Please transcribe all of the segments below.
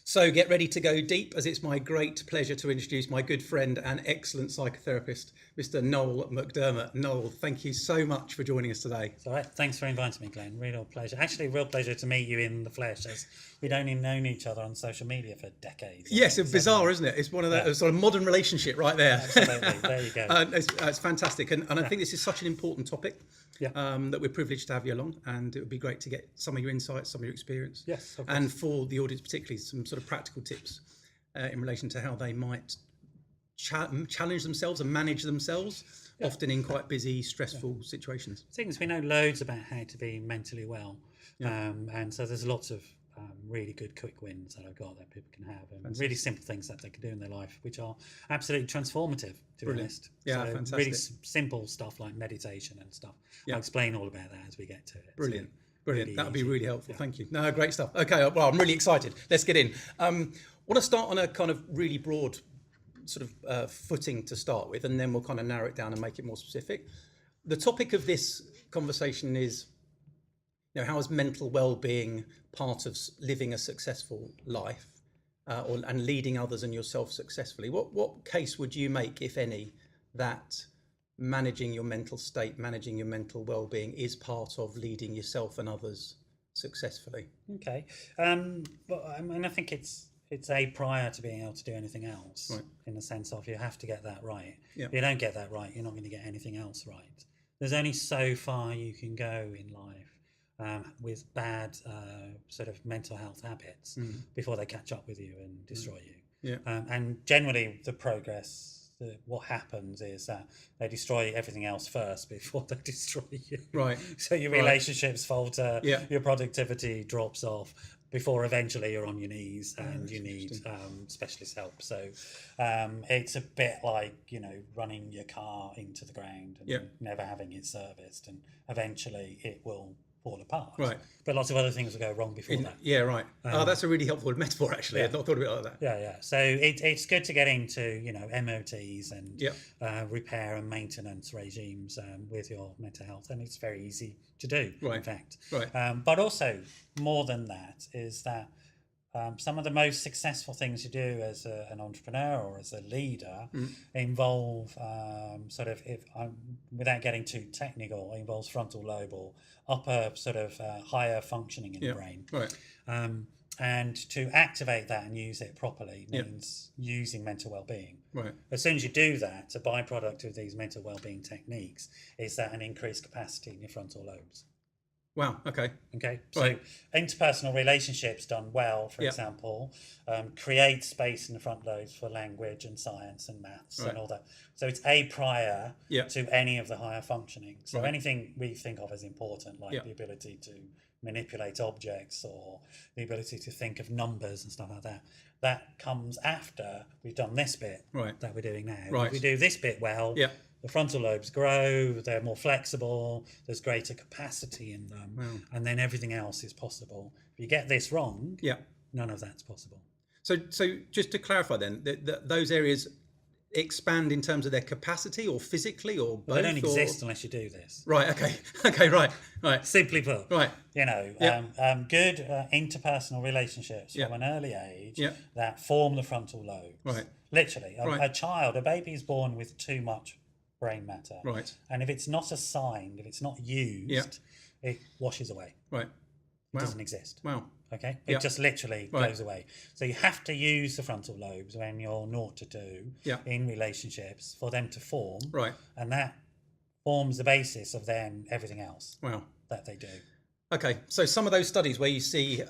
So get ready to go deep, as it's my great pleasure to introduce my good friend and excellent psychotherapist, Mr. Noel Mcdermott. Noel, thank you so much for joining us today. It's all right. Thanks for inviting me, Glenn. Real pleasure. Actually, real pleasure to meet you in the flesh, as we'd only known each other on social media for decades. Yes, it's bizarre, isn't it? It's one of the sort of modern relationship right there. Absolutely. There you go. It's fantastic. And I think this is such an important topic that we're privileged to have you along. And it would be great to get some of your insights, some of your experience. Yes, of course. And for the audience particularly, some sort of practical tips in relation to how they might challenge themselves and manage themselves, often in quite busy, stressful situations. Things we know loads about how to be mentally well. And so there's lots of really good quick wins that I've got that people can have, and really simple things that they can do in their life, which are absolutely transformative, to be honest. Yeah, so fantastic. Really simple stuff like meditation and stuff. I'll explain all about that as we get to it. Brilliant. So, Brilliant. really That would be easy. really helpful. Thank you. No, great stuff. Okay, well, I'm really excited. Let's get in. I want to start on a kind of really broad sort of footing to start with, and then we'll kind of narrow it down and make it more specific. The topic of this conversation is, how is mental well-being part of living a successful life and leading others and yourself successfully? What case would you make, if any, that managing your mental state, managing your mental well-being is part of leading yourself and others successfully? Okay. But I mean, I think it's a prior to being able to do anything else, Right. in the sense of you have to get that right. Yeah. If you don't get that right, you're not going to get anything else right. There's only so far you can go in life with bad sort of mental health habits before they catch up with you and destroy you. Yeah. And generally the progress, what happens is that they destroy everything else first before they destroy you. Right. So your relationships falter, Yeah. your productivity drops off before eventually you're on your knees and you need specialist help. So it's a bit like, running your car into the ground and never having it serviced, and eventually it will fall apart. Right. But lots of other things will go wrong before that. Yeah, right. That's a really helpful metaphor, actually. I've not thought of it like that. Yeah. So it's good to get into, MOTs and repair and maintenance regimes with your mental health, and it's very easy to do, in fact. Right. But also, more than that, is that some of the most successful things you do as an entrepreneur or as a leader involve without getting too technical, involves frontal lobe or upper sort of higher functioning in the brain. Right. And to activate that and use it properly means using mental well-being. Right. As soon as you do that, a byproduct of these mental well-being techniques is that an increased capacity in your frontal lobes. Wow. Okay. So interpersonal relationships done well, for example, create space in the front lobes for language and science and maths and all that. So it's a prior to any of the higher functioning. So anything we think of as important, like the ability to manipulate objects or the ability to think of numbers and stuff like that, that comes after we've done this bit that we're doing now. Right. If we do this bit well, the frontal lobes grow, they're more flexible, there's greater capacity in them, and then everything else is possible. If you get this wrong, none of that's possible. So just to clarify then, those areas expand in terms of their capacity or physically or both? They don't exist unless you do this. Right, okay, right. Simply put. Right. Good interpersonal relationships from an early age that form the frontal lobes. Right. Literally, a baby is born with too much brain matter. Right. And if it's not assigned, if it's not used, it washes away. Right. It doesn't exist. Wow. Okay? It just literally goes away. So you have to use the frontal lobes when you're 0 to 2 in relationships for them to form. Right. And that forms the basis of then everything else that they do. Okay. So some of those studies where you see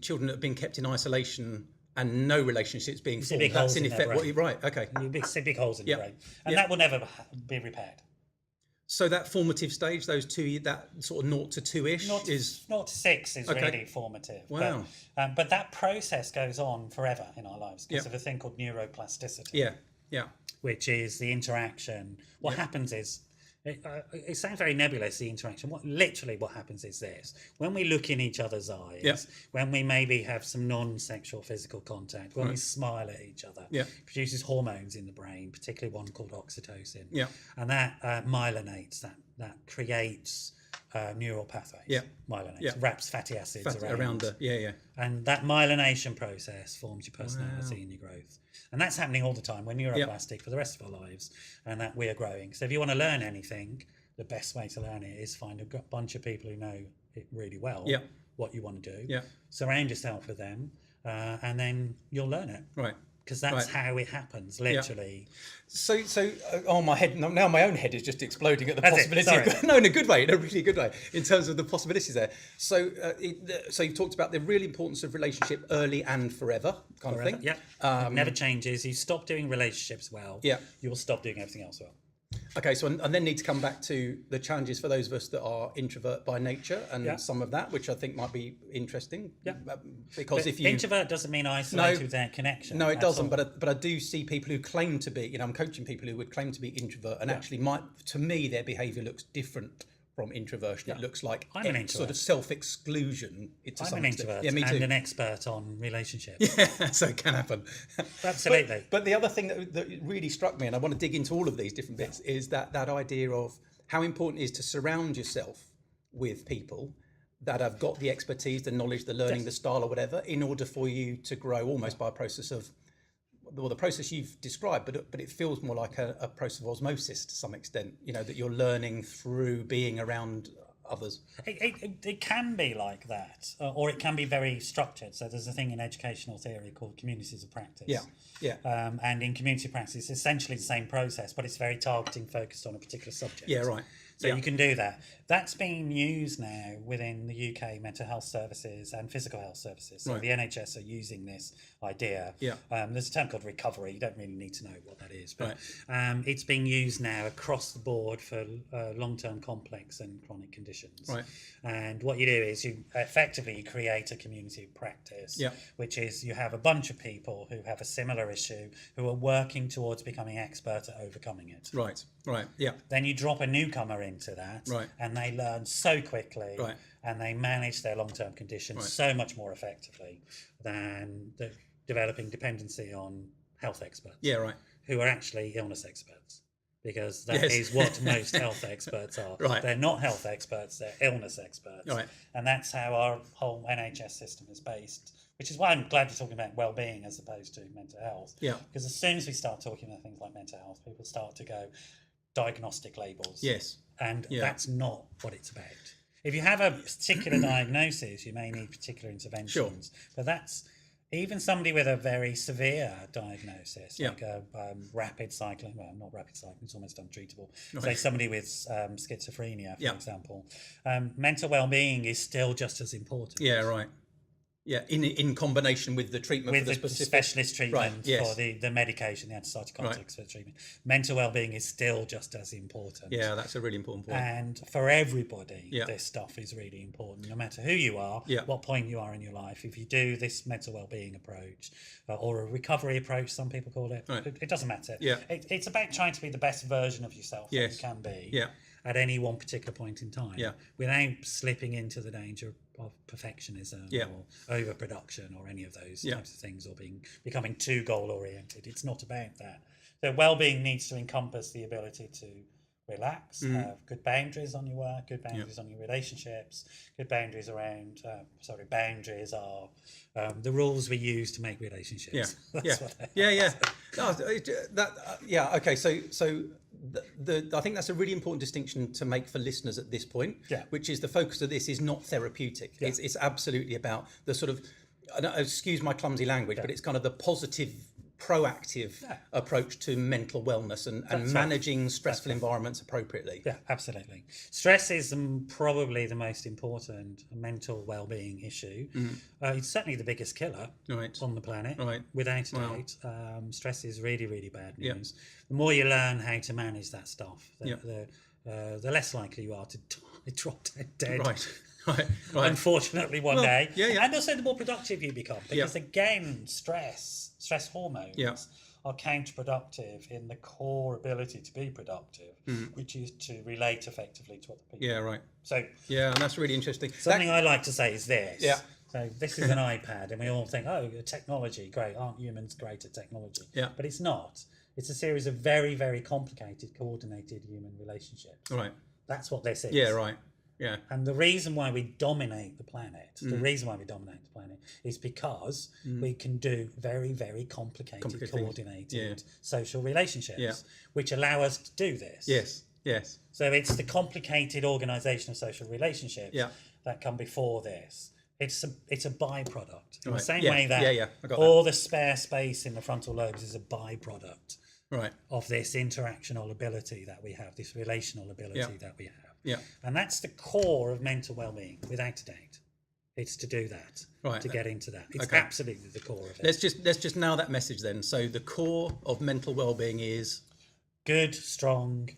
children that have been kept in isolation and no relationships being formed, that's in effect what you're right. Okay. You see big holes in your brain. And that will never be repaired. So that formative stage, those two, that sort of 0 to 2-ish is 0 to 6 is really formative. Wow. But that process goes on forever in our lives because of a thing called neuroplasticity. Yeah. Which is the interaction. What happens is, it sounds very nebulous, the interaction. What happens is this: when we look in each other's eyes, when we maybe have some non-sexual physical contact, when we smile at each other, produces hormones in the brain, particularly one called oxytocin, and that myelinates, that creates neural pathways, myelination, Yeah. wraps fatty acids around the and that myelination process forms your personality and your growth. And that's happening all the time. We're neuroplastic for the rest of our lives, and that we are growing. So if you want to learn anything, the best way to learn it is find a bunch of people who know it really well, what you want to do, surround yourself with them, and then you'll learn it. Right. Because that's how it happens, literally. So, my head now. My own head is just exploding at the possibility. Sorry. No, in a good way, in a really good way, in terms of the possibilities there. So, so you've talked about the real importance of relationship early and forever, kind of thing. Yeah, it never changes. You stop doing relationships well. Yeah, you will stop doing everything else well. Okay, so and then need to come back to the challenges for those of us that are introvert by nature, and some of that, which I think might be interesting. Yeah, because but if you introvert doesn't mean isolated without connection. No, it doesn't. But I do see people who claim to be. I'm coaching people who would claim to be introvert, and actually, to me, their behaviour looks different from introversion. It looks like I'm an introvert. Sort of self-exclusion. I'm an introvert and an expert on relationships. Yeah, so it can happen. Absolutely. But the other thing that really struck me, and I want to dig into all of these different bits, is that idea of how important it is to surround yourself with people that have got the expertise, the knowledge, the learning, the style or whatever, in order for you to grow almost by a process of, well, the process you've described, but it feels more like a process of osmosis to some extent, that you're learning through being around others. It can be like that, or it can be very structured. So there's a thing in educational theory called communities of practice. And in community practice, it's essentially the same process, but it's very targeting, focused on a particular subject. Yeah, right. So you can do that. That's being used now within the UK mental health services and physical health services. So the NHS are using this idea. There's a term called recovery. You don't really need to know what that is, but it's being used now across the board for long-term complex and chronic conditions. Right. And what you do is you effectively create a community of practice, which is you have a bunch of people who have a similar issue who are working towards becoming expert at overcoming it. Right. Yeah. Then you drop a newcomer into that, and they learn so quickly, and they manage their long-term conditions so much more effectively than developing dependency on health experts. Yeah, right. Who are actually illness experts, because that is what most health experts are. They're not health experts; they're illness experts. And that's how our whole NHS system is based. Which is why I'm glad you're talking about well-being as opposed to mental health. Yeah. Because as soon as we start talking about things like mental health, people start to go diagnostic labels. Yes. And that's not what it's about. If you have a particular diagnosis, you may need particular interventions. But that's even somebody with a very severe diagnosis, like a rapid cycling, well, not rapid cycling, it's almost untreatable. Say somebody with schizophrenia, for example. Mental well-being is still just as important. Yeah, right. Yeah, in combination with the treatment with for the specific specialist treatment for the medication, the antipsychotics for the treatment. Mental well-being is still just as important. Yeah, that's a really important point. And for everybody, this stuff is really important, no matter who you are, what point you are in your life. If you do this mental well-being approach or a recovery approach, some people call it, it doesn't matter. Yeah, it's about trying to be the best version of yourself that you can be. Yeah. At any one particular point in time, without slipping into the danger of perfectionism or overproduction or any of those types of things, or becoming too goal oriented. It's not about that. So well-being needs to encompass the ability to relax, have good boundaries on your work, good boundaries on your relationships, good boundaries around. Boundaries are the rules we use to make relationships. Okay. So I think that's a really important distinction to make for listeners at this point, which is the focus of this is not therapeutic. It's absolutely about the sort of, excuse my clumsy language, but it's kind of the positive, proactive approach to mental wellness and managing stressful environments appropriately. Yeah, absolutely. Stress is probably the most important mental well-being issue. It's certainly the biggest killer on the planet, without a doubt. Stress is really, really bad news. The more you learn how to manage that stuff, the less likely you are to drop dead. Right. Unfortunately, one day. And also the more productive you become, because again, stress hormones are counterproductive in the core ability to be productive, which is to relate effectively to other people. Yeah, right. So and that's really interesting. Something I like to say is this. Yeah. So this is an iPad, and we all think, oh, technology, great. Aren't humans great at technology? Yeah. But it's not. It's a series of very, very complicated, coordinated human relationships. Right. That's what this is. Yeah, right. Yeah. And the reason why we dominate the planet, is because we can do very, very complicated coordinated social relationships, which allow us to do this. Yes. Yes. So it's the complicated organisation of social relationships that come before this. It's a byproduct. In the same way that all the spare space in the frontal lobes is a byproduct of this interactional ability that we have, this relational ability that we have. Yeah. And that's the core of mental well-being, without a doubt. It's to do that, to get into that. It's absolutely the core of it. Let's just nail that message then. So the core of mental well-being is good, strong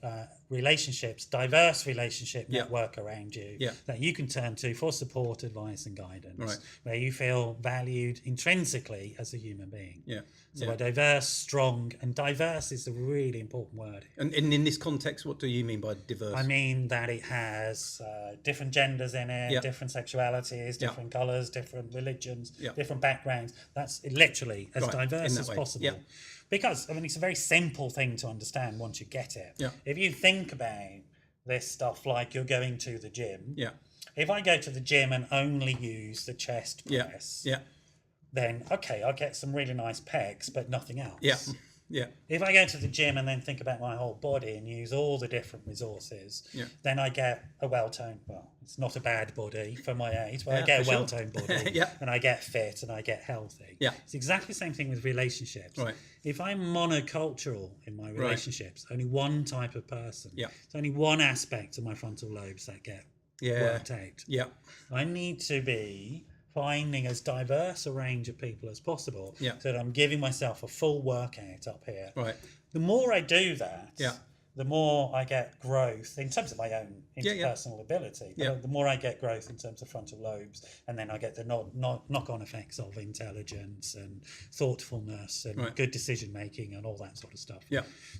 relationships, diverse relationship network around you that you can turn to for support, advice and guidance, where you feel valued intrinsically as a human being. So we're diverse, strong, and diverse is a really important word. And in this context, what do you mean by diverse? I mean that it has different genders in it, different sexualities, different colours, different religions, different backgrounds. That's literally as diverse as possible. Because, I mean, it's a very simple thing to understand once you get it. If you think about this stuff like you're going to the gym, if I go to the gym and only use the chest press, then, okay, I'll get some really nice pecs, but nothing else. If I go to the gym and then think about my whole body and use all the different resources, then I get a well-toned, well, it's not a bad body for my age, but I get a well-toned body and I get fit and I get healthy. It's exactly the same thing with relationships. If I'm monocultural in my relationships, only one type of person, it's only one aspect of my frontal lobes that get worked out. I need to be finding as diverse a range of people as possible so that I'm giving myself a full workout up here. The more I do that, the more I get growth in terms of my own interpersonal ability. The more I get growth in terms of frontal lobes, and then I get the knock-on effects of intelligence and thoughtfulness and good decision-making and all that sort of stuff.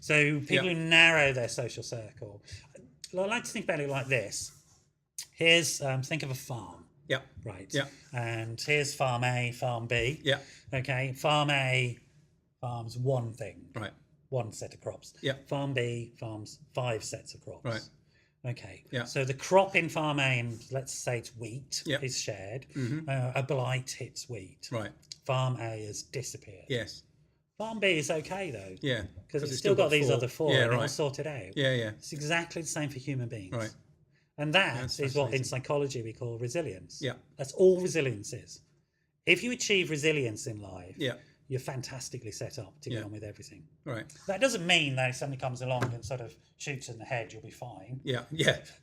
So people who narrow their social circle, I like to think about it like this. Here's, think of a farm. And here's farm A, farm B. Okay, farm A farms one thing. One set of crops. Farm B farms 5 sets of crops. Okay. So the crop in farm A, and let's say it's wheat, is shared. A blight hits wheat. Farm A has disappeared. Farm B is okay though. Because it's still got these other 4 and it'll sort it out. It's exactly the same for human beings. And that is what in psychology we call resilience. That's all resilience is. If you achieve resilience in life, you're fantastically set up to get on with everything. That doesn't mean that if somebody comes along and sort of shoots in the head, you'll be fine.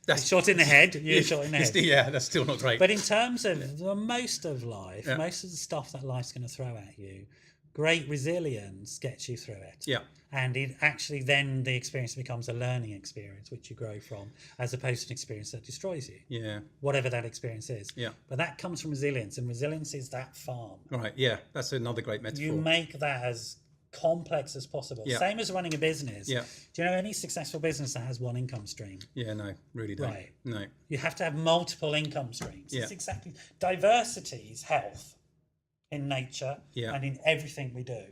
That's shot in the head, you're shot in the head. That's still not great. But in terms of most of life, most of the stuff that life's going to throw at you, great resilience gets you through it. And it actually then the experience becomes a learning experience which you grow from, as opposed to an experience that destroys you. Whatever that experience is. But that comes from resilience, and resilience is that farm. That's another great metaphor. You make that as complex as possible. Same as running a business. Do you know any successful business that has one income stream? No, really don't. No. You have to have multiple income streams. It's exactly diversity is health in nature and in everything we do.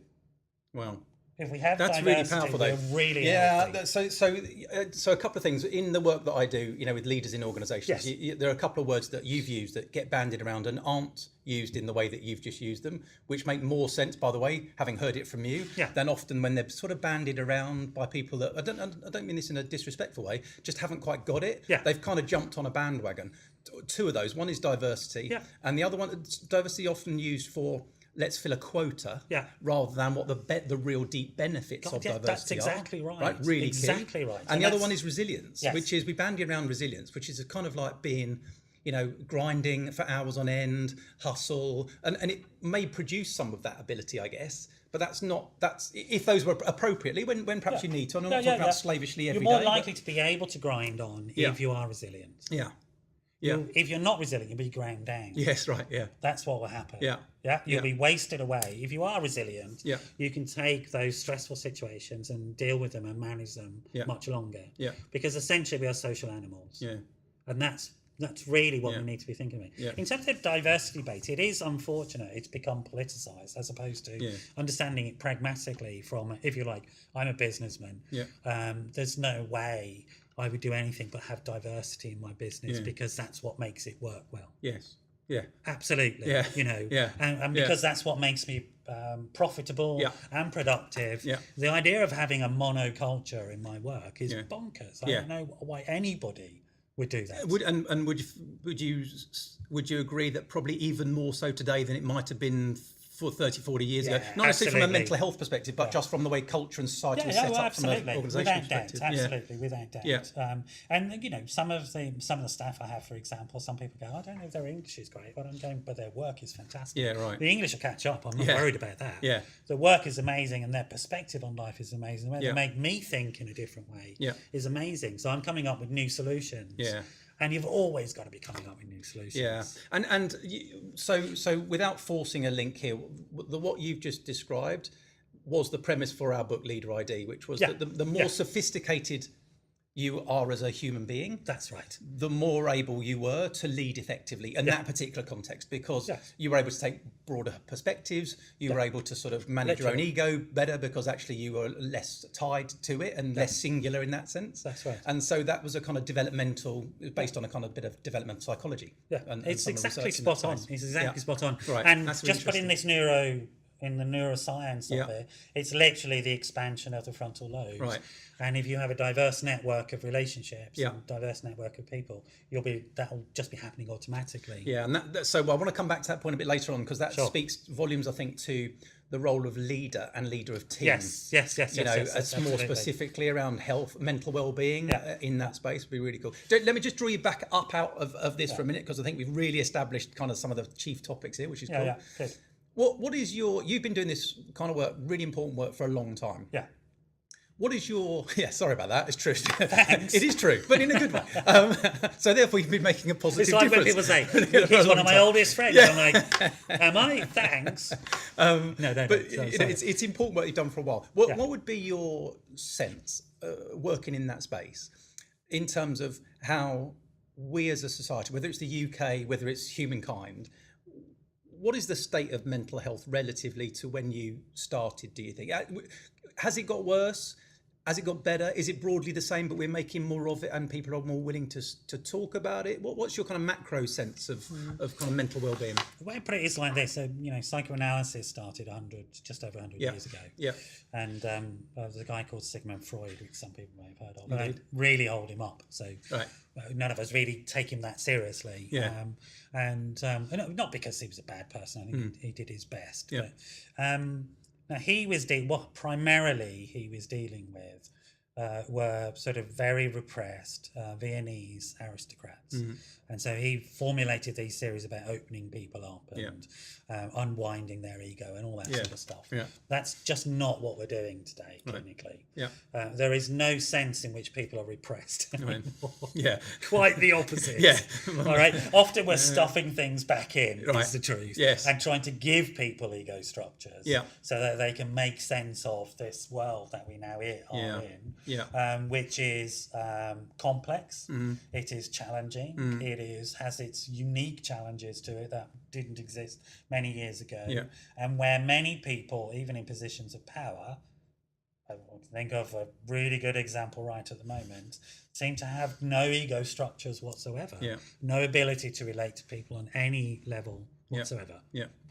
Well, if we have that's diversity, really powerful, though. We're really healthy. So a couple of things in the work that I do, with leaders in organisations. There are a couple of words that you've used that get bandied around and aren't used in the way that you've just used them, which make more sense, by the way, having heard it from you, than often when they're sort of bandied around by people that I don't mean this in a disrespectful way, just haven't quite got it. They've kind of jumped on a bandwagon. 2 of those. One is diversity, and the other one, diversity often used for let's fill a quota, rather than what the real deep benefits of diversity that's exactly are. Right. Really exactly key. Right. And the other one is resilience, which is we bandy around resilience, which is a kind of like being, grinding for hours on end, hustle, and it may produce some of that ability, I guess. But that's if those were appropriately when perhaps you need to. I'm not talking about slavishly every day. You're more likely to be able to grind on if you are resilient. If you're not resilient, you'll be ground down. That's what will happen. You'll be wasted away. If you are resilient, you can take those stressful situations and deal with them and manage them much longer. Because essentially we are social animals. And that's really what we need to be thinking about. In terms of diversity debate, it is unfortunate it's become politicised as opposed to understanding it pragmatically from, if you like, I'm a businessman. There's no way I would do anything but have diversity in my business because that's what makes it work well. Yes. Yeah. Absolutely. Yeah. You know, Yeah. and because that's what makes me profitable and productive. Yeah. The idea of having a monoculture in my work is bonkers. I don't know why anybody would do that. Would you agree that probably even more so today than it might have been for 30, 40 years ago? Not necessarily from a mental health perspective, but just from the way culture and society was set up from an organisational perspective. Absolutely, without doubt. And you know, some of the staff I have, for example, some people go, I don't know if their English is great, but their work is fantastic. Yeah, right. The English will catch up. I'm not worried about that. Yeah. The work is amazing, and their perspective on life is amazing. The way they make me think in a different way is amazing. So I'm coming up with new solutions. Yeah. And you've always got to be coming up with new solutions. Yeah, so without forcing a link here, what you've just described was the premise for our book Leader ID, which was that the more sophisticated you are as a human being, that's right, the more able you were to lead effectively in that particular context, because you were able to take broader perspectives, you were able to sort of manage your own ego better because actually you were less tied to it and less singular in that sense. That's right. And so that was a kind of developmental, based on a kind of bit of developmental psychology. Yeah, it's exactly spot on. It's exactly spot on. Right. And that's just putting this in the neuroscience of it, it's literally the expansion of the frontal lobes. Right. And if you have a diverse network of relationships, and diverse network of people, that'll just be happening automatically. Yeah, and so I want to come back to that point a bit later on, because that speaks volumes, I think, to the role of leader and leader of team. Yes. You know, more specifically around health, mental well-being in that space would be really cool. Let me just draw you back up out of this for a minute, because I think we've really established kind of some of the chief topics here, which is cool. Yeah, good. What is you've been doing this kind of work, really important work, for a long time. Yeah. What is sorry about that, it's true. Thanks. It is true, but in a good way. So therefore you've been making a positive difference. It's like when people say, he's one of my oldest friends. Yeah. I'm like, am I? Thanks. No, but it's important work you've done for a while. What would be your sense, working in that space, in terms of how we as a society, whether it's the UK, whether it's humankind, what is the state of mental health relatively to when you started, do you think? Has it got worse? Has it got better? Is it broadly the same, but we're making more of it and people are more willing to talk about it? What's your kind of macro sense of kind of mental well-being? The way I put it is like this. So, you know, psychoanalysis started just over 100 years ago. Yeah. And there was a guy called Sigmund Freud, which some people may have heard of. But I really hold him up. So none of us really take him that seriously. Yeah. And not because he was a bad person. I think he did his best. Yeah. But, now primarily he was dealing with were sort of very repressed Viennese aristocrats. And so he formulated these theories about opening people up and unwinding their ego and all that sort of stuff. Yeah. That's just not what we're doing today clinically. Yeah. There is no sense in which people are repressed anymore. Quite the opposite. All right. Often we're stuffing things back in, is the truth. Yes. And trying to give people ego structures so that they can make sense of this world that we now are in. Yeah. Which is complex. It is challenging. It has its unique challenges to it that didn't exist many years ago, and where many people, even in positions of power, I think of a really good example right at the moment, seem to have no ego structures whatsoever, no ability to relate to people on any level whatsoever.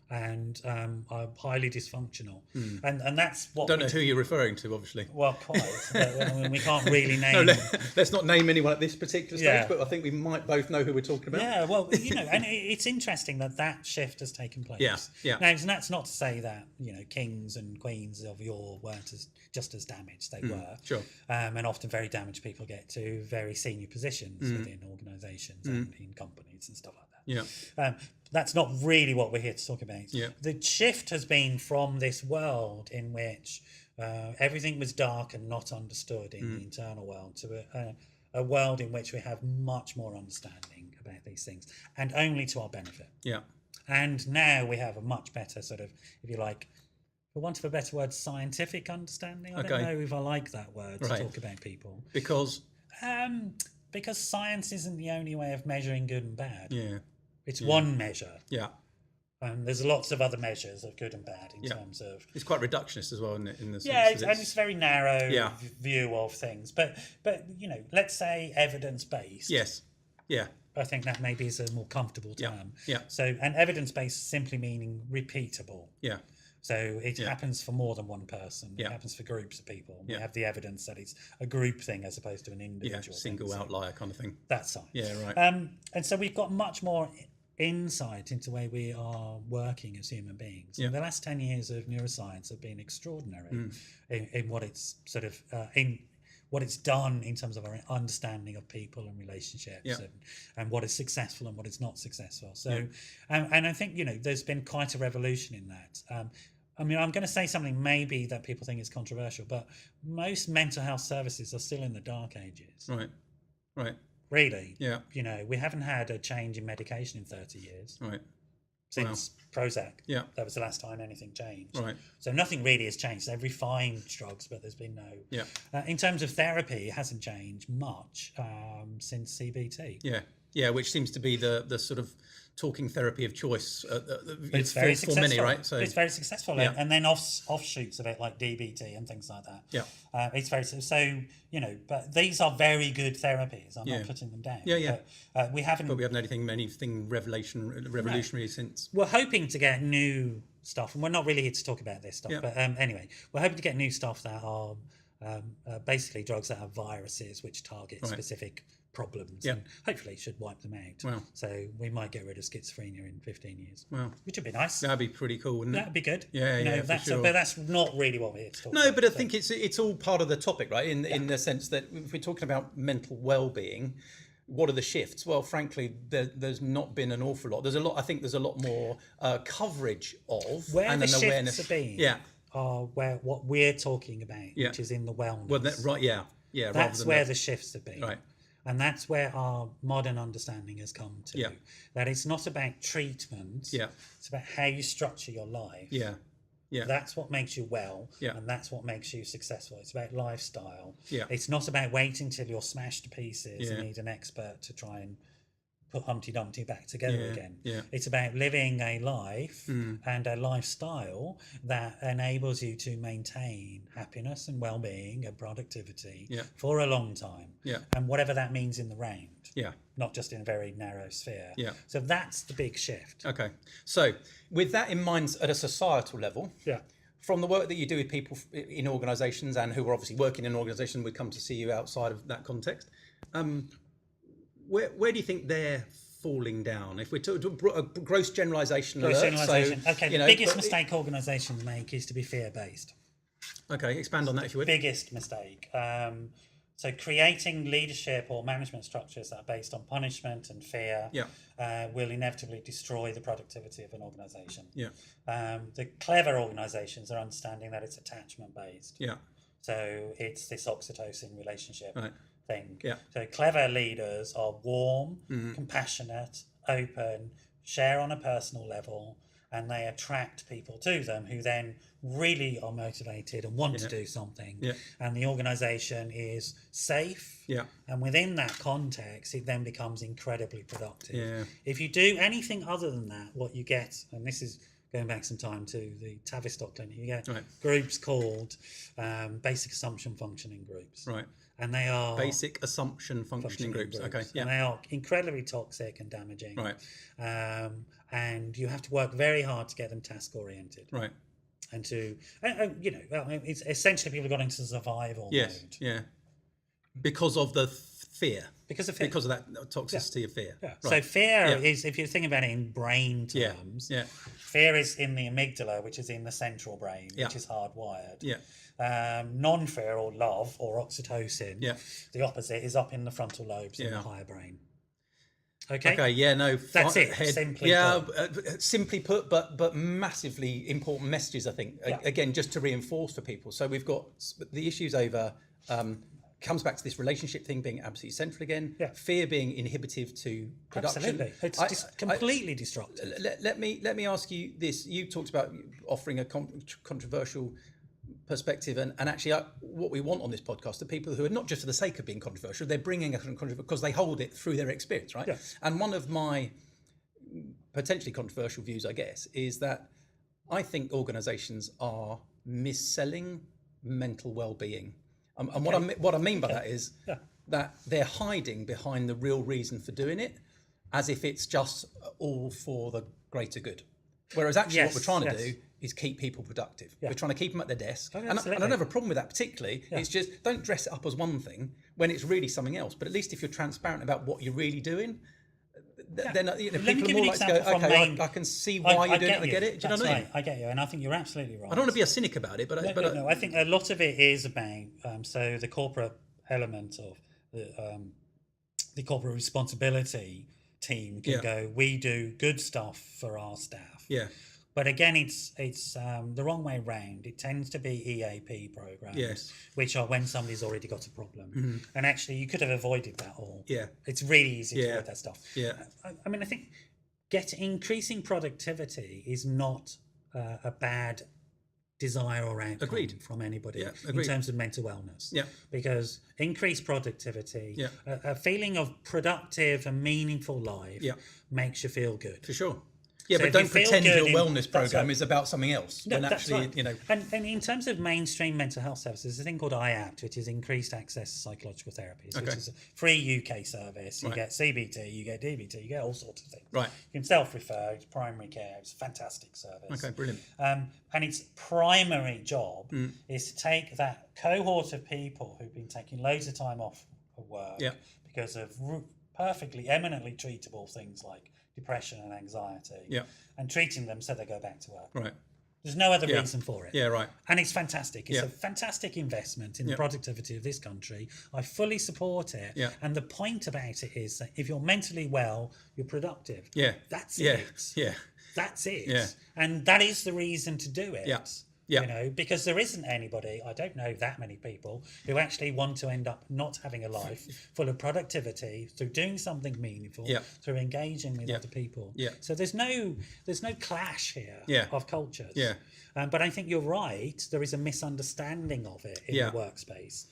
And are highly dysfunctional, and that's what. Don't know who you're referring to, obviously. Well, quite. I mean, we can't really name. Let's not name anyone at this particular stage, but I think we might both know who we're talking about. Yeah, well, you know, and it's interesting that shift has taken place. Now, that's not to say that, you know, kings and queens of yore weren't just as damaged. They were, sure, and often very damaged people get to very senior positions within organisations and in companies and stuff like that. Yeah. That's not really what we're here to talk about. Yeah. The shift has been from this world in which everything was dark and not understood in the internal world to a world in which we have much more understanding about these things, and only to our benefit. Yeah. And now we have a much better sort of, if you like, for want of a better word, scientific understanding. I don't know if I like that word to talk about people. Because science isn't the only way of measuring good and bad. Yeah. It's one measure. Yeah. There's lots of other measures of good and bad in terms of. It's quite reductionist as well, isn't it? In the sense and it's a very narrow Yeah. view of things. But let's say evidence-based. Yes. Yeah. I think that maybe is a more comfortable term. Yeah. So, and evidence-based simply meaning repeatable. Yeah. So it happens for more than one person. Yeah. It happens for groups of people. Yeah. We have the evidence that it's a group thing as opposed to an individual single thing. outlier kind of thing. That's right. Yeah, right. And so we've got much more insight into the way we are working as human beings. Yeah. The last 10 years of neuroscience have been extraordinary in what it's sort of in what it's done in terms of our understanding of people and relationships and what is successful and what is not successful. So and I think there's been quite a revolution in that. I mean, I'm going to say something maybe that people think is controversial, but most mental health services are still in the dark ages. Right. Really. Yeah. We haven't had a change in medication in 30 years. Right. Since Prozac. Yeah. That was the last time anything changed. Right. So nothing really has changed. They've refined drugs, but there's been no. Yeah. In terms of therapy, it hasn't changed much since CBT. Yeah. Yeah, which seems to be the sort of talking therapy of choice. It's very successful. For many, right? So it's very successful, and then offshoots of it like DBT and things like that. Yeah, it's very so. But these are very good therapies. I'm not putting them down. Yeah. But, we haven't. But we haven't anything revolutionary since. We're hoping to get new stuff, and we're not really here to talk about this stuff. But anyway, we're hoping to get new stuff that are basically drugs that have viruses which target specific problems and hopefully should wipe them out. Wow. So we might get rid of schizophrenia in 15 years. Wow. Which would be nice. That'd be pretty cool, wouldn't it? That'd be good. Yeah, that's for sure. But that's not really what we're here to talk about. No, but I think it's all part of the topic, right? In the sense that if we're talking about mental well-being, what are the shifts? Well, frankly, there's not been an awful lot. There's a lot. I think there's a lot more coverage of where and the an shifts awareness. have been. Are where what we're talking about, which is in the wellness. Well, yeah. That's where the shifts have been. Right. And that's where our modern understanding has come to. Yeah. That it's not about treatment. Yeah. It's about how you structure your life. Yeah. Yeah. That's what makes you well. Yeah. And that's what makes you successful. It's about lifestyle. Yeah. It's not about waiting till you're smashed to pieces and Yeah. need an expert to try and put Humpty Dumpty back together again. Yeah. It's about living a life and a lifestyle that enables you to maintain happiness and well-being and productivity for a long time. Yeah. And whatever that means in the round. Yeah. Not just in a very narrow sphere. Yeah. So that's the big shift. Okay. So with that in mind at a societal level, from the work that you do with people in organisations and who are obviously working in an organisation, we come to see you outside of that context. Where do you think they're falling down? If we're talking a gross generalisation, The biggest mistake organisations make is to be fear-based. Okay, expand on that if you would. Biggest mistake. So creating leadership or management structures that are based on punishment and fear will inevitably destroy the productivity of an organisation. Yeah. The clever organisations are understanding that it's attachment-based. Yeah. So it's this oxytocin relationship. Right. Thing. Yeah. So clever leaders are warm, compassionate, open, share on a personal level, and they attract people to them who then really are motivated and want to do something. Yeah. And the organisation is safe. Yeah. And within that context, it then becomes incredibly productive. Yeah. If you do anything other than that, what you get, and this is going back some time to the Tavistock Clinic, you get groups called basic assumption functioning groups. Right. And they are basic assumption functioning groups. Okay. Yeah. And they are incredibly toxic and damaging. Right. And you have to work very hard to get them task oriented. Right. And to it's essentially people got into survival mode. Yeah. Because of the fear. Because of fear. Because of that toxicity of fear. Yeah. Right. So fear is, if you're thinking about it in brain terms, fear is in the amygdala, which is in the central brain, which is hardwired. Yeah. Non-fear or love or oxytocin, the opposite is up in the frontal lobes in the higher brain. Okay. Yeah. No. That's it. Simply put. Simply put, but massively important messages. I think again, just to reinforce for people. So we've got the issues over. Comes back to this relationship thing being absolutely central again. Yeah. Fear being inhibitive to production. Absolutely. It's completely destructive. Let me ask you this. You talked about offering a controversial perspective, and actually what we want on this podcast are people who are not just for the sake of being controversial, they're bringing a controversial because they hold it through their experience, right? Yeah. And one of my potentially controversial views, I guess, is that I think organisations are mis-selling mental well-being. And what I mean by that is that they're hiding behind the real reason for doing it, as if it's just all for the greater good. Whereas actually what we're trying to do is keep people productive. We're trying to keep them at their desk. And I don't have a problem with that particularly. It's just don't dress it up as one thing when it's really something else. But at least if you're transparent about what you're really doing, then people are more likely to go, okay, I can see why you're doing it, I get it. Do you know what I mean? I get you, and I think you're absolutely right. I don't want to be a cynic about it, but I think a lot of it is about so the corporate element of the corporate responsibility team can go, we do good stuff for our staff. Yeah. But again, it's the wrong way round. It tends to be EAP programs, which are when somebody's already got a problem. And actually, you could have avoided that all. Yeah. It's really easy to avoid that stuff. Yeah. I mean, I think increasing productivity is not a bad desire or outcome from anybody in terms of mental wellness. Yeah. Because increased productivity, a feeling of productive and meaningful life makes you feel good. For sure. Yeah, so but don't pretend your wellness program is about something else. No, actually, And in terms of mainstream mental health services, there's a thing called IAPT, which is Increased Access to Psychological Therapies, which is a free UK service. You get CBT, you get DBT, you get all sorts of things. Right. You can self-refer, it's primary care, it's a fantastic service. Okay, brilliant. And its primary job is to take that cohort of people who've been taking loads of time off of work because of perfectly, eminently treatable things like depression and anxiety, and treating them so they go back to work. Right. There's no other reason for it. Yeah, right. And it's fantastic. It's a fantastic investment in the productivity of this country. I fully support it. Yeah. And the point about it is that if you're mentally well, you're productive. Yeah. That's it. Yeah. That's it. Yeah. And that is the reason to do it. Yeah. Yeah. Because there isn't anybody, I don't know that many people, who actually want to end up not having a life full of productivity through doing something meaningful, through engaging with other people. Yeah. So there's no clash here of cultures. Yeah. But I think you're right, there is a misunderstanding of it in the workspace.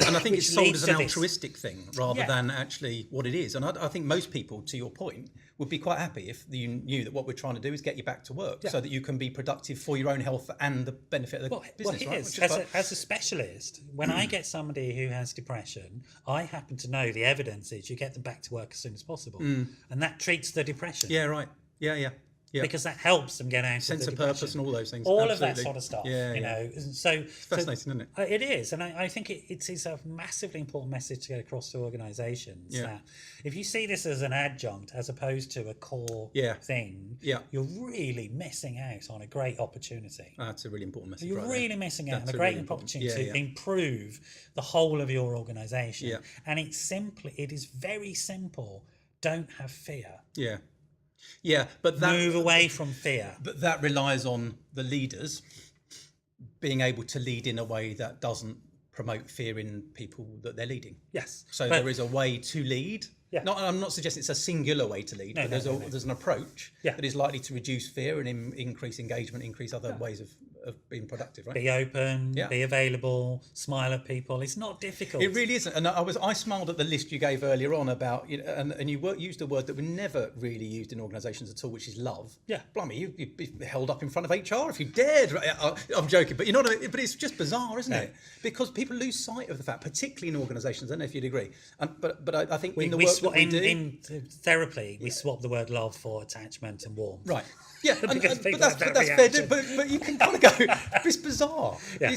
And I think it's sold as an altruistic thing rather than actually what it is. And I think most people, to your point, would be quite happy if you knew that what we're trying to do is get you back to work so that you can be productive for your own health and the benefit of the business. As a specialist, when I get somebody who has depression, I happen to know the evidence is you get them back to work as soon as possible. And that treats the depression. Yeah, right. Yeah. Yeah. Because that helps them get out sense of purpose and all those things. All of that sort of stuff. So it's fascinating, isn't it? It is, and I think it is a massively important message to get across to organisations that if you see this as an adjunct as opposed to a core thing, you're really missing out on a great opportunity. That's a really important message. You're really missing out on a great opportunity to improve the whole of your organisation. Yeah. And it is very simple. Don't have fear. Yeah. Yeah, but that move away from fear. But that relies on the leaders being able to lead in a way that doesn't promote fear in people that they're leading. Yes. So there is a way to lead. Yeah. I'm not suggesting it's a singular way to lead, but there's an approach that is likely to reduce fear and increase engagement, increase other ways of being productive, right? Be open, be available, smile at people. It's not difficult. It really isn't. And I smiled at the list you gave earlier on about, and you used a word that we never really used in organisations at all, which is love. Yeah. Blimey, you'd be held up in front of HR if you dared. I'm joking, but but it's just bizarre, isn't it? Because people lose sight of the fact, particularly in organisations. I don't know if you'd agree. But I think in the work that we do... In therapy, we swap the word love for attachment and warmth. Right. Yeah, but that's fair. But you can kind of go, it's bizarre. Yeah.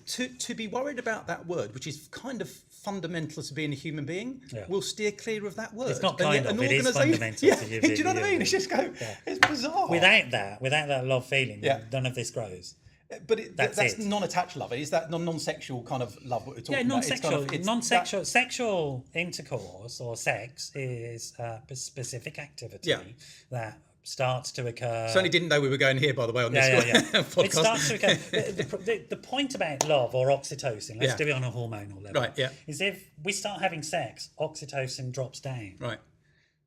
To be worried about that word, which is kind of fundamental to being a human being, will steer clear of that word. It's not kind of, it is fundamental to you. Do you know what I mean? It's just it's bizarre. Without that love feeling, none of this grows. But that's non-attached love. Is that non-sexual kind of love what we're talking about? Non-sexual. Sexual intercourse or sex is a specific activity that starts to occur. Certainly didn't know we were going here, by the way, on this podcast. It starts to occur. The point about love or oxytocin, let's do it on a hormonal level, is if we start having sex, oxytocin drops down. Right.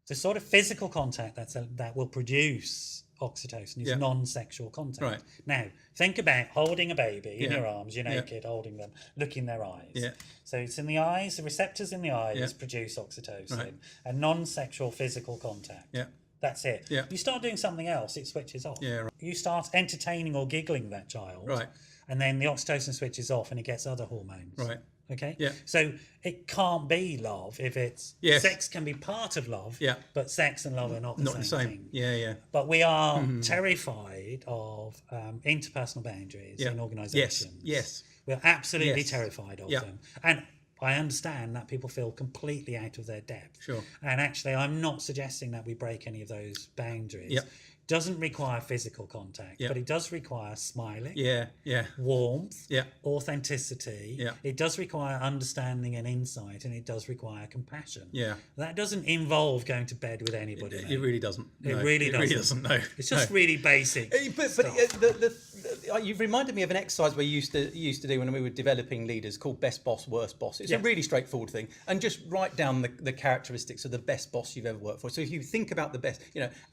The sort of physical contact that will produce oxytocin is non-sexual contact. Right. Now, think about holding a baby in your arms, you're naked, holding them, look in their eyes. Yeah. So it's in the eyes, the receptors in the eyes produce oxytocin, and non-sexual physical contact. Yeah. That's it. Yeah. You start doing something else, it switches off. Yeah, right. You start entertaining or giggling that child, Right. and then the oxytocin switches off and it gets other hormones. Right. Okay. Yeah. So it can't be love if it's sex can be part of love. Yeah. But sex and love are not the same thing. Yeah. Yeah. But we are terrified of interpersonal boundaries in organisations. Yes. We're absolutely terrified of Yeah. them. And I understand that people feel completely out of their depth. Sure. And actually, I'm not suggesting that we break any of those boundaries. Yep. Doesn't require physical contact, Yep. but it does require smiling, Yeah. Yeah. warmth, Yeah. authenticity. Yeah. It does require understanding and insight, and it does require compassion. Yeah. That doesn't involve going to bed with anybody. It really doesn't. It No. really It really doesn't. doesn't. No. It's just really basic. But you've reminded me of an exercise we used to do when we were developing leaders called best boss, worst boss. It's a really straightforward thing, and just write down the characteristics of the best boss you've ever worked for. So if you think about the best,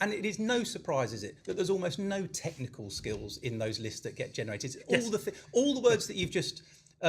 and it is no surprise, is it, that there's almost no technical skills in those lists that get generated. All the words that you've just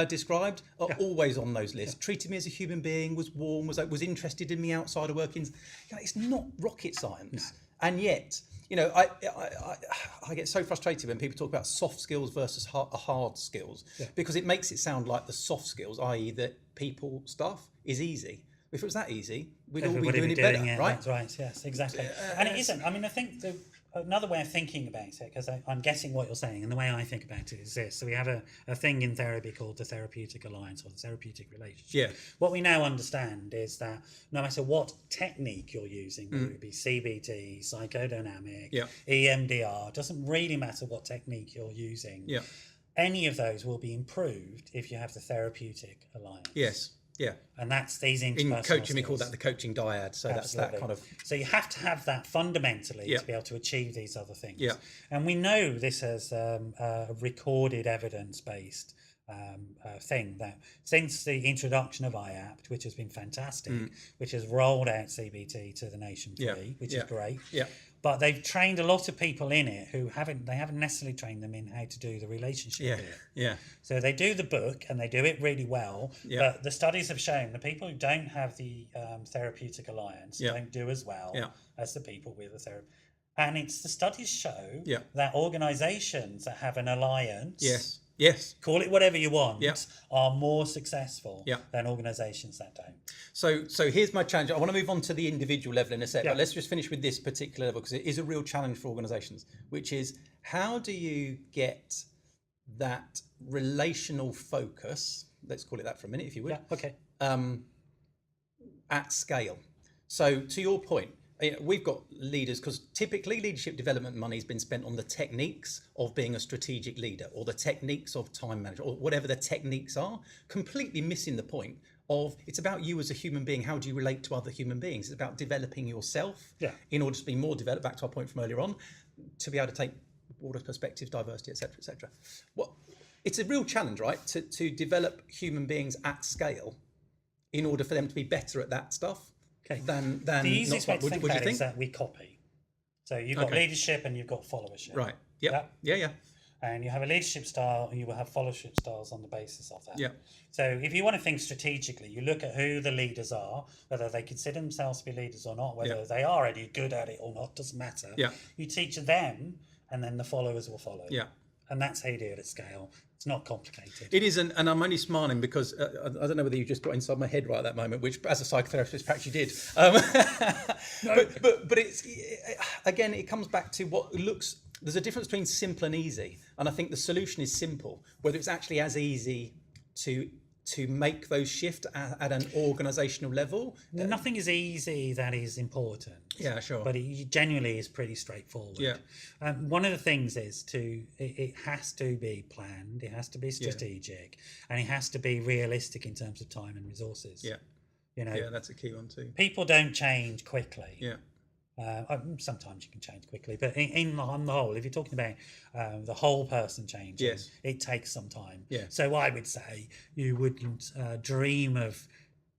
described are always on those lists. Treated me as a human being, was warm, was interested in me outside of workings. It's not rocket science, and yet. I get so frustrated when people talk about soft skills versus hard skills because it makes it sound like the soft skills, i.e. that people stuff, is easy. If it was that easy, we'd all be doing it better, right? That's right, yes, exactly. And it isn't. I mean, I think another way of thinking about it, because I'm guessing what you're saying, and the way I think about it is this. So we have a thing in therapy called the therapeutic alliance or the therapeutic relationship. Yeah. What we now understand is that no matter what technique you're using, whether it be CBT, psychodynamic, EMDR, doesn't really matter what technique you're using. Yeah. Any of those will be improved if you have the therapeutic alliance. Yes. Yeah. And that's these interpersonal In coaching, skills. we call that the coaching dyad. So that's that kind of. So you have to have that fundamentally to be able to achieve these other things. Yeah. And we know this as a recorded evidence-based thing that since the introduction of IAPT, which has been fantastic, which has rolled out CBT to the nation free, which is great. Yeah. But they've trained a lot of people in it who haven't necessarily trained them in how to do the relationship bit. Yeah. So they do the book and they do it really well. But the studies have shown the people who don't have the therapeutic alliance don't do as well as the people with the therapy. And it's the studies show that organizations that have an alliance, call it whatever you want, are more successful than organizations that don't. So here's my challenge. I want to move on to the individual level in a sec, but let's just finish with this particular level because it is a real challenge for organizations, which is how do you get that relational focus, let's call it that for a minute if you would, at scale. So to your point, we've got leaders because typically leadership development money has been spent on the techniques of being a strategic leader or the techniques of time management or whatever the techniques are, completely missing the point of it's about you as a human being. How do you relate to other human beings? It's about developing yourself in order to be more developed, back to our point from earlier on, to be able to take broader perspectives, diversity, etc., etc. Well, it's a real challenge, right, to develop human beings at scale in order for them to be better at that stuff. Than the easiest way to think about it think? is that we copy. So you've got leadership and you've got followership. Right. Yep. Yeah. And you have a leadership style and you will have followership styles on the basis of that. Yeah. So if you want to think strategically, you look at who the leaders are, whether they consider themselves to be leaders or not, whether they are any good at it or not, doesn't matter. Yeah. You teach them and then the followers will follow. Yeah. And that's how you do it at scale. It's not complicated. It isn't, and I'm only smiling because I don't know whether you just got inside my head right at that moment, which as a psychotherapist perhaps you did. No. But it's, again, it comes back to what looks, there's a difference between simple and easy. And I think the solution is simple, whether it's actually as easy to make those shift at an organizational level. Nothing is easy that is important. Yeah, sure. But it genuinely is pretty straightforward. Yeah. One of the things is it has to be planned, it has to be strategic, and it has to be realistic in terms of time and resources. Yeah. Yeah, that's a key one too. People don't change quickly. Yeah. Sometimes you can change quickly, but on the whole, if you're talking about the whole person changing, it takes some time. Yeah. So I would say you wouldn't dream of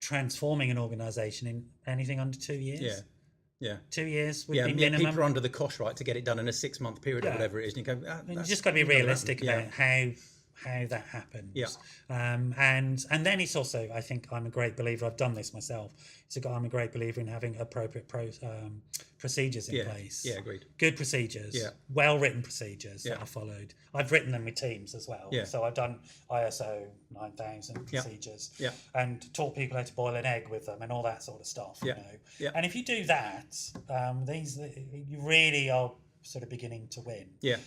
transforming an organisation in anything under 2 years. Yeah. 2 years would be minimum. People are under the cosh, right, to get it done in a 6-month period or whatever it is. And you go, you just got to be realistic about how that happens. Yeah. And then it's also, I think I'm a great believer, I've done this myself, I'm a great believer in having appropriate procedures in place. Yeah, agreed. Good procedures. Yeah. Well-written procedures that are followed. I've written them with teams as well. Yeah. So I've done ISO 9000 procedures and taught people how to boil an egg with them and all that sort of stuff. You know. Yeah. And if you do that, you really are sort of beginning to win. Yeah.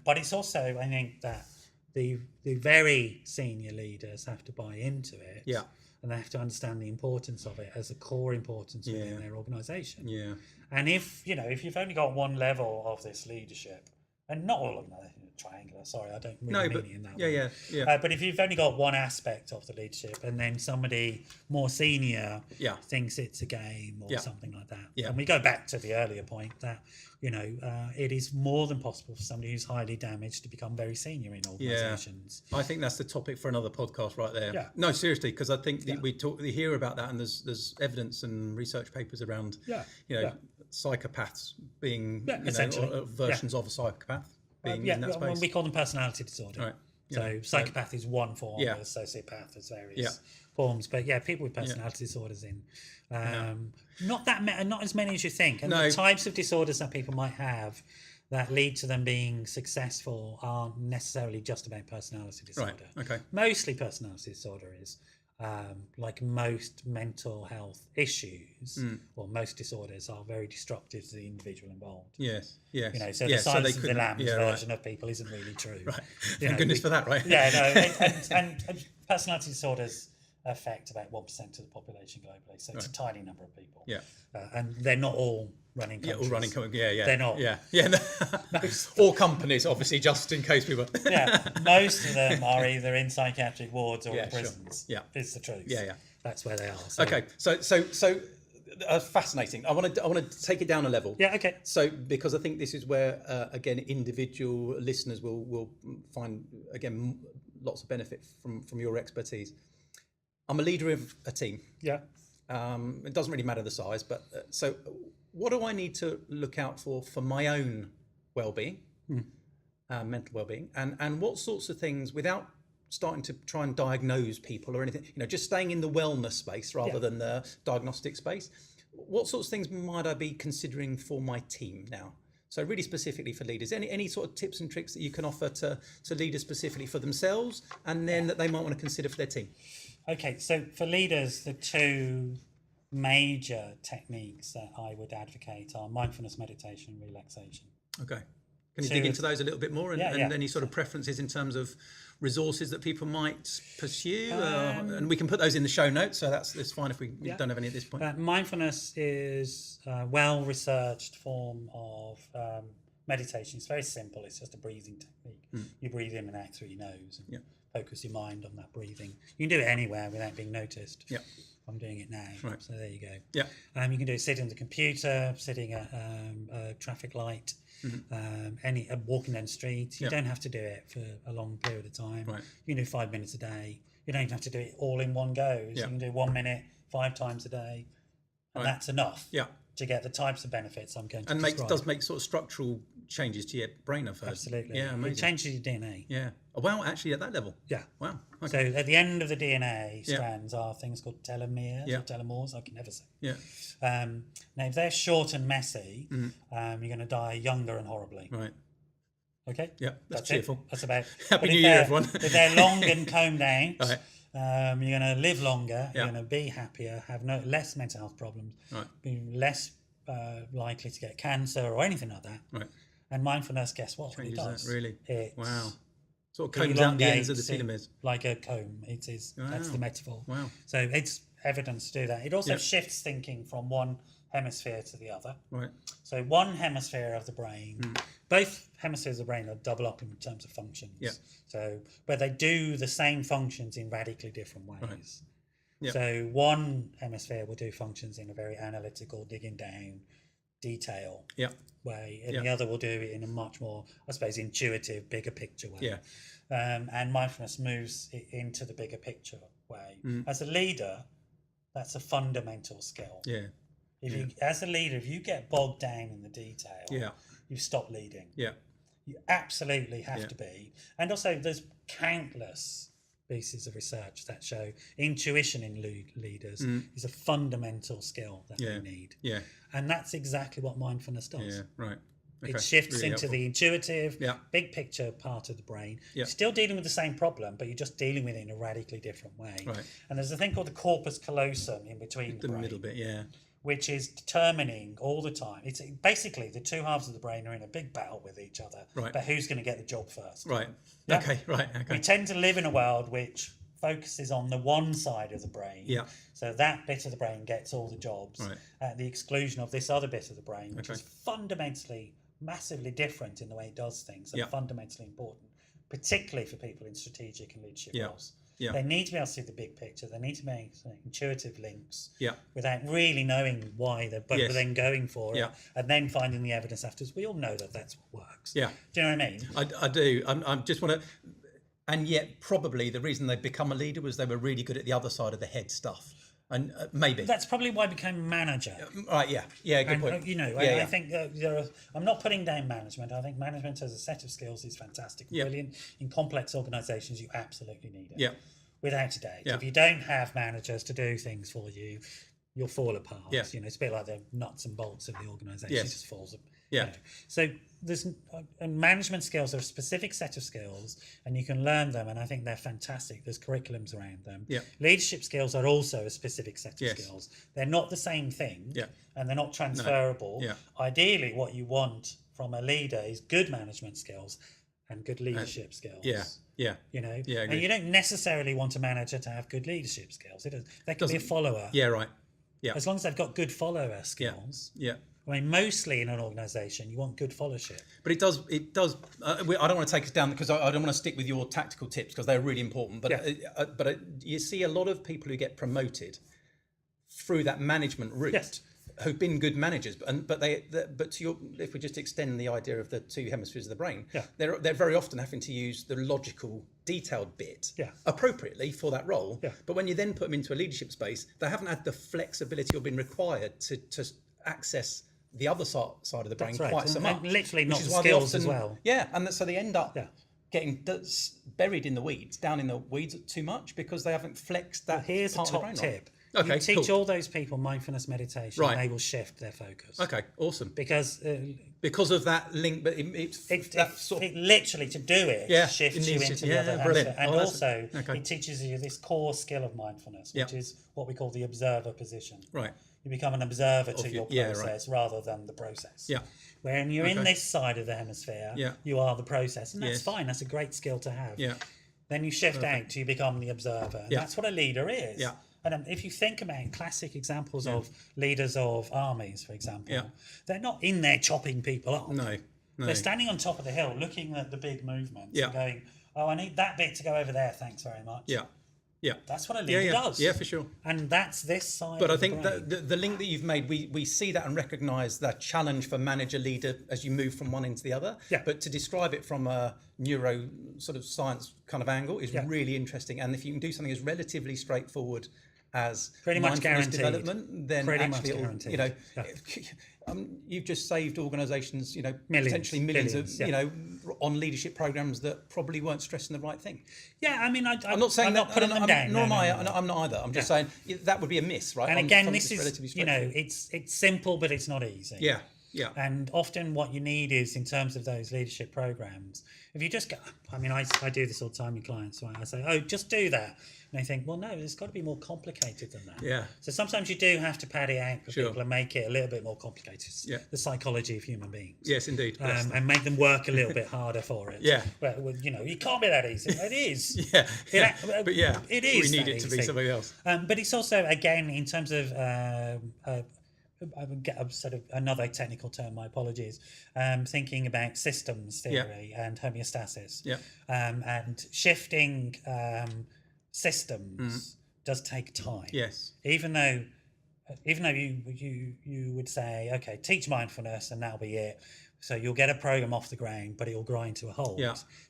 But it's also, I think, that the very senior leaders have to buy into it. Yeah. And they have to understand the importance of it as a core importance within their organisation. Yeah. And if you've only got one level of this leadership, and not all of them are triangular, sorry, I don't really mean it in that way. Yeah. But if you've only got one aspect of the leadership, and then somebody more senior thinks it's a game or something like that, and we go back to the earlier point that it is more than possible for somebody who's highly damaged to become very senior in organisations. I think that's the topic for another podcast right there. Yeah. No, seriously, because I think we hear about that, and there's evidence and research papers around psychopaths being versions of a psychopath being in that space. We call them personality disorder. Right. So psychopath is one form, a sociopath is various forms. But people with personality disorders not as many as you think. And the types of disorders that people might have that lead to them being successful aren't necessarily just about personality disorder. Right. Okay. Mostly personality disorder is like most mental health issues or most disorders are very destructive to the individual involved. Yes. So the Silence of the Lambs version of people isn't really true. Right. Thank goodness for that, right? And personality disorders affect about 1% of the population globally, so it's a tiny number of people. And they're not all running countries. All running companies. They're not. Or companies, obviously, just in case people. Most of them are either in psychiatric wards or in prisons. Sure. It's the truth. That's where they are. So. Okay, so fascinating. I want to take it down a level. Yeah. Okay. So because I think this is where again individual listeners will find again lots of benefit from your expertise. I'm a leader of a team. Yeah. It doesn't really matter the size, but so what do I need to look out for my own well-being, mental well-being, and what sorts of things, without starting to try and diagnose people or anything, just staying in the wellness space rather than the diagnostic space, what sorts of things might I be considering for my team now? So really specifically for leaders, any sort of tips and tricks that you can offer to leaders specifically for themselves, and then that they might want to consider for their team? Okay, so for leaders, the two major techniques that I would advocate are mindfulness, meditation, relaxation. Okay. Can you dig into those a little bit more and any sort of preferences in terms of resources that people might pursue? And we can put those in the show notes, so that's fine if we don't have any at this point. Mindfulness is a well-researched form of meditation. It's very simple. It's just a breathing technique. You breathe in and out through your nose and focus your mind on that breathing. You can do it anywhere without being noticed. Yeah. I'm doing it now. Right. So there you go. Yeah. You can do it sitting at the computer, sitting at a traffic light, walking down the street. You don't have to do it for a long period of time. Right. You can do 5 minutes a day. You don't even have to do it all in one go. So you can do 1 minute 5 times a day. And that's enough. Yeah. To get the types of benefits I'm going to describe. And does make sort of structural changes to your brain, I've heard. Absolutely. Yeah, amazing. It changes your DNA. Yeah. Well, actually, at that level. Yeah. Wow. Okay. So at the end of the DNA strands are things called telomeres or telomeres. I can never say. Yeah. Now, if they're short and messy, you're going to die younger and horribly. Right. Okay. Yeah. That's cheerful. It. That's about. Happy New Year, everyone. If they're long and combed out. Right. You're going to live longer, you're going to be happier, have less mental health problems, be less likely to get cancer or anything like that. Right. And mindfulness, guess what? Changes it does. That, really? Wow. Sort of combs out the ends of the telomeres. Like a comb. It is. Wow. That's the metaphor. Wow. So it's evidence to do that. It also shifts thinking from one hemisphere to the other. Right. So one hemisphere of the brain, both hemispheres of the brain are double up in terms of functions. Yeah. So, but they do the same functions in radically different ways. Right. Yep. So one hemisphere will do functions in a very analytical, digging down, detail way, and the other will do it in a much more, I suppose, intuitive, bigger picture way. Yeah. And mindfulness moves it into the bigger picture way. As a leader, that's a fundamental skill. Yeah. If you, as a leader, if you get bogged down in the detail, you stop leading. Yeah. You absolutely have to be. And also, there's countless pieces of research that show intuition in leaders is a fundamental skill that we need. Yeah. And that's exactly what mindfulness does. Yeah, right. Okay. It shifts Really into helpful. the intuitive, big picture part of the brain. Yeah. Still dealing with the same problem, but you're just dealing with it in a radically different way. Right. And there's a thing called the corpus callosum in between the brain, middle bit, yeah. which is determining all the time. It's basically the two halves of the brain are in a big battle with each other, Right. but who's going to get the job first? Right. Yeah? Okay, right, okay. We tend to live in a world which focuses on the one side of the brain. Yeah. So that bit of the brain gets all the jobs Right. at the exclusion of this other bit of the brain, which Okay. is fundamentally, massively different in the way it does things and Yeah. fundamentally important, particularly for people in strategic and leadership Yeah. roles. Yeah. They need to be able to see the big picture. They need to make intuitive links Yeah. without really knowing why they're but Yes. then going for Yeah. it and then finding the evidence afterwards. We all know that that's what works. Yeah. Do you know what I mean? I do. I just want to, and yet probably the reason they become a leader was they were really good at the other side of the head stuff. And maybe That's probably why I became a manager. right. Yeah. Yeah. Good And, point. you know, Yeah, I think I'm not putting down management. I think management as a set of skills is fantastic, Yeah. brilliant. In complex organisations, you absolutely need it. Yeah. Without a doubt. Yeah. If you don't have managers to do things for you, you'll fall apart. Yeah. You know, it's a bit like the nuts and bolts of the organisation. Yes. It just falls apart. Yeah. You know. So there's and management skills are a specific set of skills, and you can learn them, and I think they're fantastic. There's curriculums around them. Yeah. Leadership skills are also a specific set of Yes. skills. They're not the same thing, Yeah. and they're not transferable. Yeah. Ideally, what you want from a leader is good management skills and good leadership skills. Yeah. Yeah. You know, Yeah, I and agree. you don't necessarily want a manager to have good leadership skills. They can be a follower. Yeah. Right. Yeah. As long as they've got good follower skills. Yeah. I mean, mostly in an organisation, you want good followership. But it does. I don't want to take us down because I don't want to stick with your tactical tips because they're really important. But you see a lot of people who get promoted through that management route. Yes. Who've been good managers, but to your, if we just extend the idea of the two hemispheres of the brain, they're very often having to use the logical, detailed bit appropriately for that role. Yeah. But when you then put them into a leadership space, they haven't had the flexibility or been required to access the other side of the brain That's right. quite so much. And literally not which is the why they skills often, as well. Yeah, and so they end up getting buried in the weeds, down in the weeds too much because they haven't flexed that. Here's a part of the top brain tip. right. Okay, you teach cool. all those people mindfulness meditation, Right. they will shift their focus. Okay, awesome. Because of that link, but it's that sort of it literally to do it shifts you into the other brilliant. aspect. And also okay. it teaches you this core skill of mindfulness, which is what we call the observer position. Right. You become an observer to your- your process rather than the process. Yeah. When you're in this side of the hemisphere, you are the process, and that's fine. That's a great skill to have. Yeah. Then you shift out to become the observer. And that's what a leader is. Yeah. And if you think about classic examples of leaders of armies, for example, they're not in there chopping people up. No. They're standing on top of the hill looking at the big movements and going, oh, I need that bit to go over there, thanks very much. Yeah. Yeah. That's what a leader does. Yeah, for sure. And that's this side But I of the think brain. the link that you've made, we see that and recognise that challenge for manager, leader as you move from one into the other. Yeah. But to describe it from a neuro sort of science kind of angle is really interesting. And if you can do something as relatively straightforward as Pretty much mindfulness guaranteed. development, then Pretty actually, much guaranteed. you know, Yeah. you've just saved organisations, you know, Millions, potentially millions billions, of, you know, on leadership programs that probably weren't stressing the right thing. Yeah, I mean, I'm not saying I'm that, not putting them down. nor am I. No. I'm not either. I'm just saying that would be a miss, right? And again, from this just is, relatively you know, straightforward. it's simple, but it's not easy. Yeah. Yeah. And often what you need is, in terms of those leadership programs, if you just go, I mean, I do this all the time with clients, right? I say, oh, just do that. And they think, well, no, it's got to be more complicated than that. Yeah. So sometimes you do have to pad it out for Sure. people and make it a little bit more complicated. It's the psychology of human beings. Yes, indeed. And make them work a little bit harder for it. Yeah. Well, you know, it can't be that easy. It is. Yeah. But it is. We need that it to be easy. something else. But it's also, again, in terms of I would get a sort of another technical term, my apologies, thinking about systems theory and homeostasis. Yeah. And shifting systems does take time. Yes. Even though you would say, okay, teach mindfulness and that'll be it. So you'll get a program off the ground, but it'll grind to a halt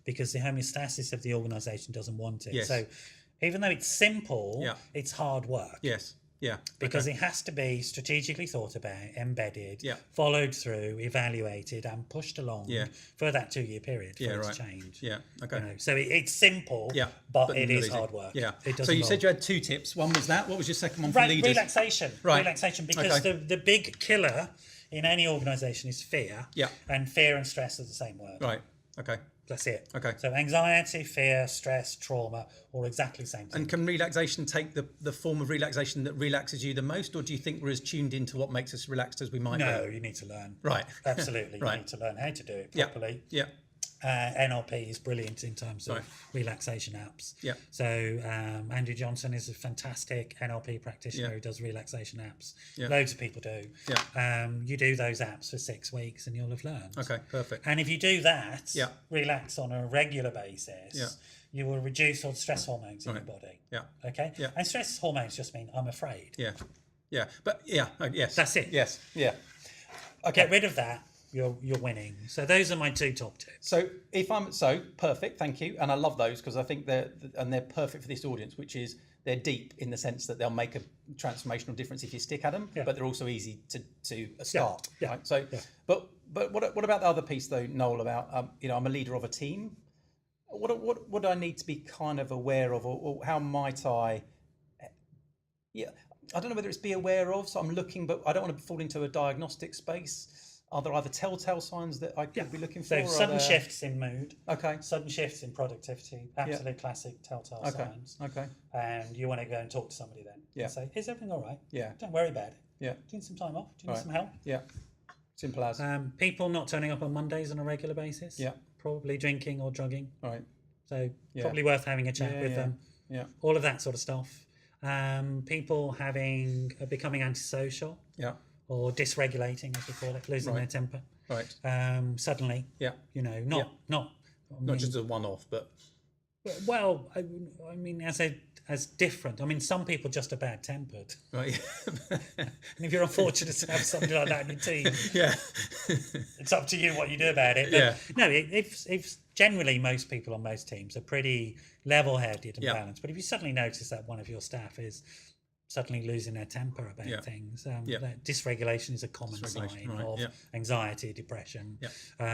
because the homeostasis of the organisation doesn't want it. Yes. So even though it's simple, Yeah. it's hard work. Yes. Yeah. Because it has to be strategically thought about, embedded, Yeah. followed through, evaluated, and pushed along for that 2-year period for it to change. Yeah. Okay. You know, so it's simple, Yeah. but it is hard work. Yeah. It does so you involve... said you had 2 tips. One was that. What was your second one for leaders? Relaxation. Right. Relaxation, because the big killer in any organisation is fear. Yeah. And fear and stress are the same word. Right. Okay. That's it. Okay. So anxiety, fear, stress, trauma, all exactly the same thing. And can relaxation take the form of relaxation that relaxes you the most, or do you think we're as tuned into what makes us relaxed as we might be? No, you need to learn. Right. Absolutely. Right. You need to learn how to do it properly. Yeah. NLP is brilliant in terms of relaxation apps. Yeah. So Andrew Johnson is a fantastic NLP practitioner who does relaxation apps. Yeah. Loads of people do. Yeah. You do those apps for 6 weeks and you'll have learned. Okay, perfect. And if you do that, relax on a regular basis, you will reduce all the stress hormones in your body. Yeah. Okay? Yeah. And stress hormones just mean I'm afraid. Yeah. Yeah. But yes. That's it. Yes. Yeah. Okay. Get rid of that. You're winning. So those are my 2 top tips. So perfect, thank you, and I love those because I think they're perfect for this audience, which is they're deep in the sense that they'll make a transformational difference if you stick at them, but they're also easy to start. Yeah. Right? So, but what about the other piece though, Noel? About I'm a leader of a team. What do I need to be kind of aware of, or how might I? Yeah, I don't know whether it's be aware of. So I'm looking, but I don't want to fall into a diagnostic space. Are there other telltale signs that I could be looking for? So sudden shifts in mood. Okay. Sudden shifts in productivity. Absolute classic telltale signs. Okay. And you want to go and talk to somebody then. Yeah. And say, is everything all right? Yeah. Don't worry about it. Yeah. Do you need some time off? Do you need some help? Yeah. Simple as. People not turning up on Mondays on a regular basis. Yeah. Probably drinking or drugging. Right. So probably worth having a chat with them. Yeah. All of that sort of stuff. People becoming antisocial. Yeah. Or dysregulating, as we call it, losing their temper. Right. Suddenly. Yeah. Not just a one-off, but. Well, I mean, as different. I mean, some people just are bad-tempered. Right. And if you're unfortunate to have somebody like that in your team, it's up to you what you do about it. But no, if generally most people on most teams are pretty level-headed and balanced. But if you suddenly notice that one of your staff is suddenly losing their temper about things, that dysregulation is a common sign of anxiety, depression,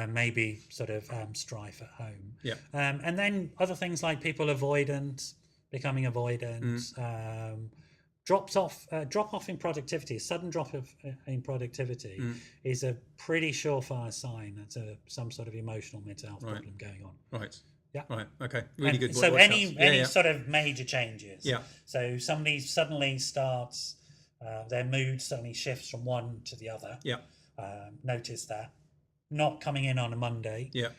maybe sort of strife at home. And then other things like people becoming avoidant, drop off in productivity. A sudden drop in productivity is a pretty surefire sign that's some sort of emotional mental health problem going on. Right. Yeah. Right. Okay. Really good. So any sort of major changes. Yeah. So somebody suddenly starts, their mood suddenly shifts from one to the other. Yeah. Notice that. Not coming in on a Monday. Yeah.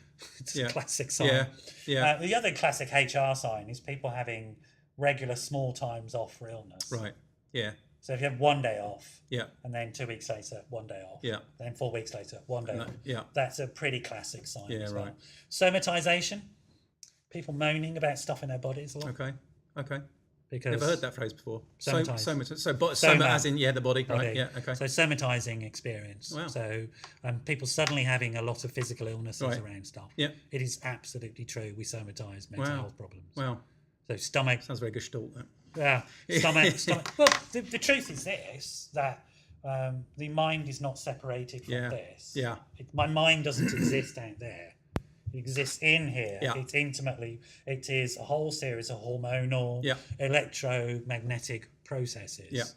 It's a classic sign. Yeah. Yeah. The other classic HR sign is people having regular small times off for illness. Right. Yeah. So if you have 1 day off, and then 2 weeks later, 1 day off, then 4 weeks later, 1 day off, that's a pretty classic sign as well. Somatization, people moaning about stuff in their bodies a lot. Okay. Because never heard that phrase before. Somatize. Soma as in the body. Right. Yeah. Okay. So somatizing experience. Wow. So people suddenly having a lot of physical illnesses around stuff. Yeah. It is absolutely true. We somatize mental health problems. Wow. So stomach. Sounds very Gestalt. That. Yeah. Stomach. Well, the truth is this, that the mind is not separated from this. Yeah. My mind doesn't exist out there. It exists in here. Yeah. It is a whole series of hormonal, electromagnetic processes,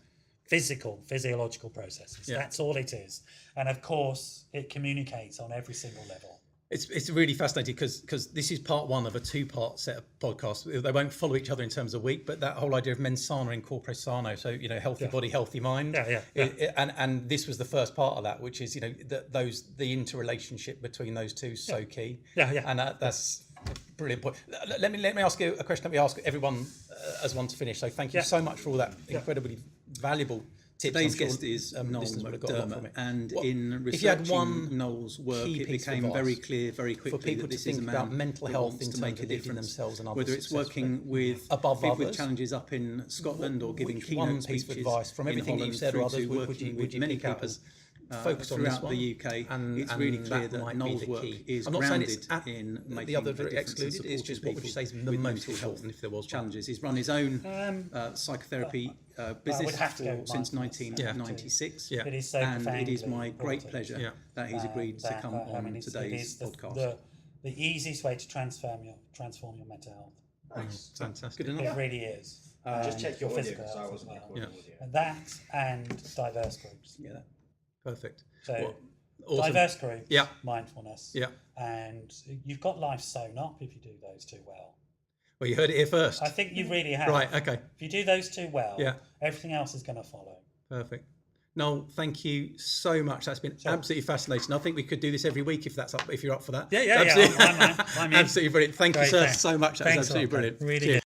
physiological processes. That's all it is. And of course, it communicates on every single level. It's really fascinating because this is part one of a 2-part set of podcasts. They won't follow each other in terms of week, but that whole idea of mens sana in corpore sano, so healthy body, healthy mind. And this was the first part of that, which is the interrelationship between those two is so key. And that's a brilliant point. Let me ask you a question that we ask everyone as one to finish. So thank you so much for all that incredibly valuable. Today's guest is Noel Mcdermott, and in researching Noel's work, it became very clear very quickly that this is a man about mental health wants to make a difference, themselves and others, whether it's working with people with challenges up in Scotland or giving keynote speeches advice from everything in Holland, you've said or others, working with many people focus on this throughout one, the UK. It's really clear that Noel's work is grounded in making the other a difference excluded. and It's just what would you say is the with most mental health important if there was challenges. He's run his own psychotherapy business since 1996. It is so and it is my great pleasure that he's agreed to come on today's podcast. The easiest way to transform your mental health. Nice. Fantastic. Good enough. It really is. Just check your audio physical because I health wasn't as well. recording audio. And that and diverse groups. Yeah. Perfect. So awesome. diverse groups, Yeah. mindfulness, Yeah. and you've got life sewn up if you do those two well. Well, you heard it here first. I think you really have. Right. Okay. If you do those two well, Yeah. everything else is going to follow. Perfect. Noel, thank you so much. That's been absolutely fascinating. I think we could do this every week if you're up for that. Yeah. Absolutely. I'm in. Absolutely brilliant. Thank you, sir, so much. That was absolutely brilliant. Really Cheers. good.